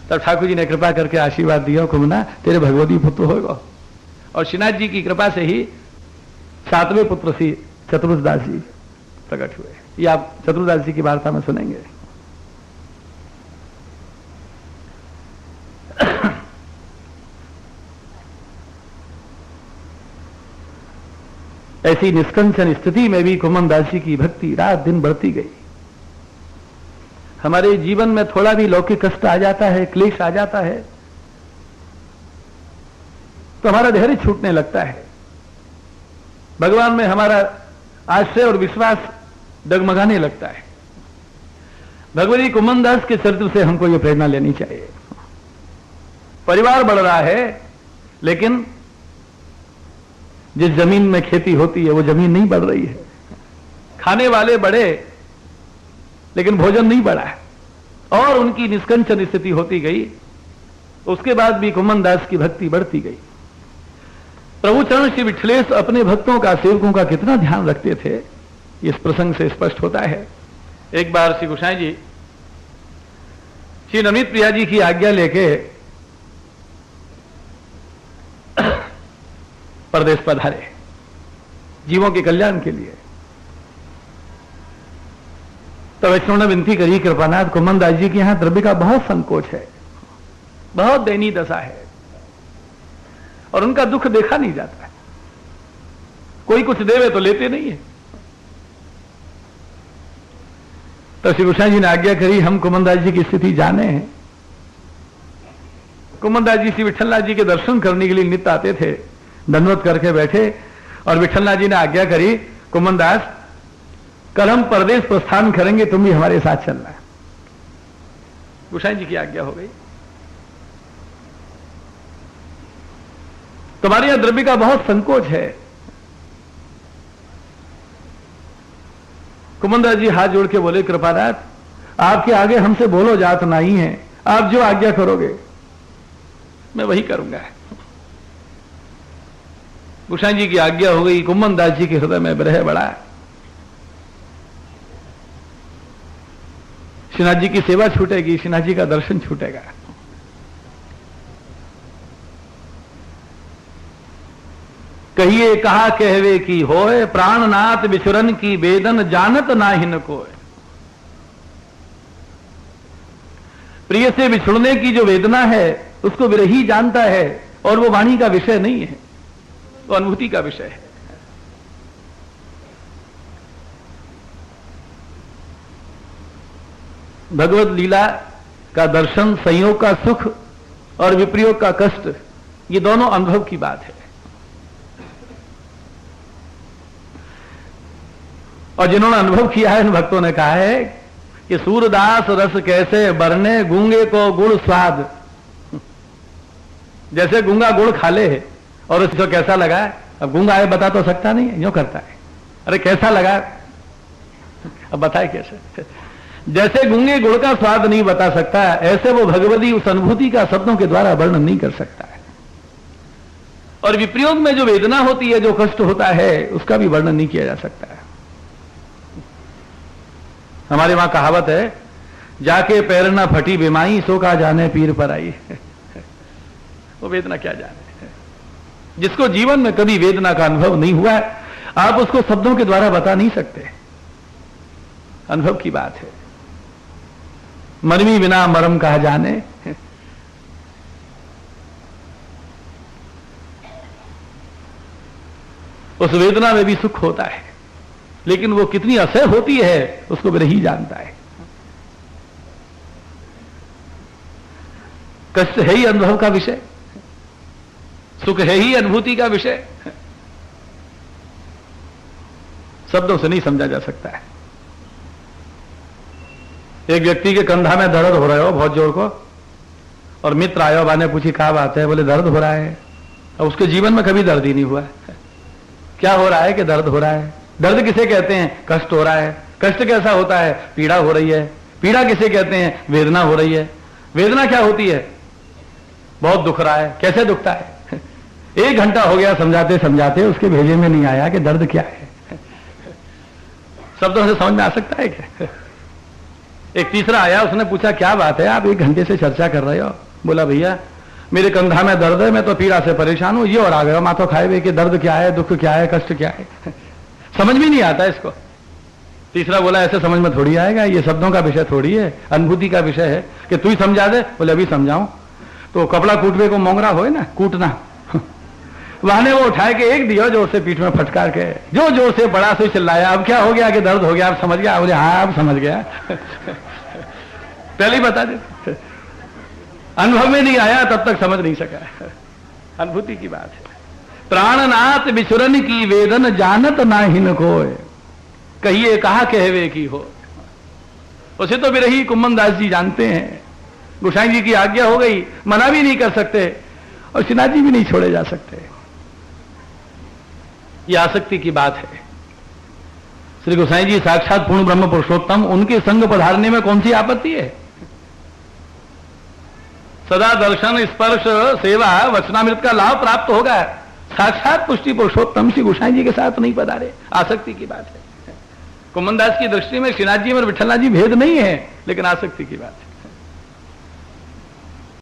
तब ठाकुर जी ने कृपा करके आशीर्वाद दिया, कुमना तेरे भगवती पुत्र होगा। और श्रीनाथ जी की कृपा से ही 7वें पुत्र श्री चतुर्दास जी प्रकट हुए। ये आप चतुर्दास जी की वार्ता में सुनेंगे। ऐसी निष्कंचन स्थिति में भी कुमन दास जी की भक्ति रात दिन बढ़ती गई। हमारे जीवन में थोड़ा भी लौकिक कष्ट आ जाता है, क्लेश आ जाता है, तो हमारा धैर्य छूटने लगता है। भगवान में हमारा आश्रय और विश्वास डगमगाने लगता है। भगवती कुमन दास के चरित्र से हमको यह प्रेरणा लेनी चाहिए। परिवार बढ़ रहा है, लेकिन जिस जमीन में खेती होती है वो जमीन नहीं बढ़ रही है। खाने वाले बढ़े, लेकिन भोजन नहीं बढ़ा है, और उनकी निष्कंचन स्थिति होती गई। उसके बाद भी कुमन दास की भक्ति बढ़ती गई। प्रभु चरण श्री विठलेश अपने भक्तों का, सेवकों का कितना ध्यान रखते थे, इस प्रसंग से स्पष्ट होता है। एक बार श्री गोसाई जी श्री नवनीत प्रिया जी की आज्ञा लेके परदेश पधारे जीवों के कल्याण के लिए। तो वैष्णव ने विनती करी, कृपानाथ कुमन दास जी के यहां द्रव्य का बहुत संकोच है, बहुत दयनीय दशा है, और उनका दुख देखा नहीं जाता है। कोई कुछ देवे तो लेते नहीं है। तो श्री गोसाई जी ने आज्ञा करी, हम कुमन दास जी की स्थिति जाने हैं। कुमन दास जी श्री विठलनाथ जी के दर्शन करने के लिए नित्य आते थे, दंडवत करके बैठे, और विठलनाथ जी ने आज्ञा करी, कुमन दास कल हम परदेश प्रस्थान करेंगे, तुम भी हमारे साथ चलना है। गोसाई जी की आज्ञा हो गई। तुम्हारे यहां द्रव्य का बहुत संकोच है। कुमन दास जी हाथ जोड़ के बोले, कृपानाथ आपके आगे हमसे बोलो जात नहीं है, आप जो आज्ञा करोगे मैं वही करूंगा। गोसाई जी की आज्ञा हो गई। कुमन दास जी के हृदय में विरह बढ़ा। श्रीनाथ जी की सेवा छूटेगी, श्रीनाथ जी का दर्शन छूटेगा। कहिए कहा कहवे की होए, प्राणनाथ बिछुरन की वेदन जानत नाहिन कोय। प्रिय से बिछुड़ने की जो वेदना है उसको विरही जानता है, और वो वाणी का विषय नहीं है, वो अनुभूति का विषय है। भगवत लीला का दर्शन, संयोग का सुख और विप्रयोग का कष्ट, ये दोनों अनुभव की बात है। और जिन्होंने अनुभव किया है उन भक्तों ने कहा है कि सूरदास रस कैसे बरने, गूंगे को गुड़ स्वाद। जैसे गूंगा गुड़ खा ले और उसको कैसा लगा, अब गूंगा है बता तो सकता नहीं है, यूं करता है, अरे कैसा लगा, अब बताए कैसे। जैसे गूंगे गुड़ का स्वाद नहीं बता सकता, ऐसे वो भगवती उस अनुभूति का शब्दों के द्वारा वर्णन नहीं कर सकता है। और विप्रयोग में जो वेदना होती है, जो कष्ट होता है, उसका भी वर्णन नहीं किया जा सकता है। हमारे वहां कहावत है, जाके पैर ना फटी बिमाई, सो का जाने पीर पर आई। वो वेदना क्या जाने। जिसको जीवन में कभी वेदना का अनुभव नहीं हुआ है, आप उसको शब्दों के द्वारा बता नहीं सकते। अनुभव की बात है। मरमी बिना मरम कहा जाने। उस वेदना में भी सुख होता है, लेकिन वो कितनी असह्य होती है उसको विरही जानता है। कष्ट है ही अनुभव का विषय, सुख है ही अनुभूति का विषय, शब्दों से नहीं समझा जा सकता है। एक व्यक्ति के कंधा में दर्द हो रहा हो बहुत जोर को, और मित्र आयो, बाने पूछी क्या बात है, बोले दर्द हो रहा है। और उसके जीवन में कभी दर्द ही नहीं हुआ है। क्या हो रहा है कि दर्द हो रहा है। दर्द किसे कहते हैं, कष्ट हो रहा है। कष्ट कैसा होता है, पीड़ा हो रही है। पीड़ा किसे कहते हैं, वेदना हो रही है। वेदना क्या होती है, बहुत दुख रहा है। कैसे दुखता है, 1 घंटा हो गया समझाते समझाते, उसके भेजे में नहीं आया कि दर्द क्या है। शब्दों से समझ में आ सकता है क्या। एक तीसरा आया, उसने पूछा क्या बात है, आप 1 घंटे से चर्चा कर रहे हो? बोला भैया मेरे कंधा में दर्द है, मैं तो पीड़ा से परेशान हूं, ये और आ गया माथो खाए हुए कि दर्द क्या है, दुख क्या है, कष्ट क्या है। समझ में नहीं आता इसको। तीसरा बोला ऐसे समझ में थोड़ी आएगा, ये शब्दों का विषय थोड़ी है, अनुभूति का विषय है कि तू ही समझा दे। बोले अभी समझाऊं? तो कपड़ा कूटवे को मोंगरा हो ना, कूटना। वहां वो उठाए के एक दिया जोर से पीठ में फटकार के, जो जोर से बड़ा से चिल्लाया, अब क्या हो गया कि दर्द हो गया, आप समझ गया? बोले हाँ आप समझ गया। पहले ही बता दे, अनुभव में नहीं आया तब तक समझ नहीं सका। अनुभूति की बात है। प्राणनाथ बिछुरन की वेदन जानत ना हिन कोय, कहिए कहा कहवे की हो। उसे तो बिरही कुम्मन दास जी जानते हैं। गोसाई जी की आज्ञा हो गई, मना भी नहीं कर सकते और सिन्हा जी भी नहीं छोड़े जा सकते। यह आसक्ति की बात है। श्री गोसाई जी साक्षात पूर्ण ब्रह्म पुरुषोत्तम, उनके संग पधारने में कौन सी आपत्ति है? सदा दर्शन स्पर्श सेवा वचनामृत का लाभ प्राप्त होगा। साक्षात पुष्टि पुरुषोत्तम श्री गोसाई जी के साथ नहीं पधारे, आसक्ति की बात है। कुम्मन दास की दृष्टि में श्रीनाथ जी और विठलनाथ जी भेद नहीं है, लेकिन आसक्ति की बात है।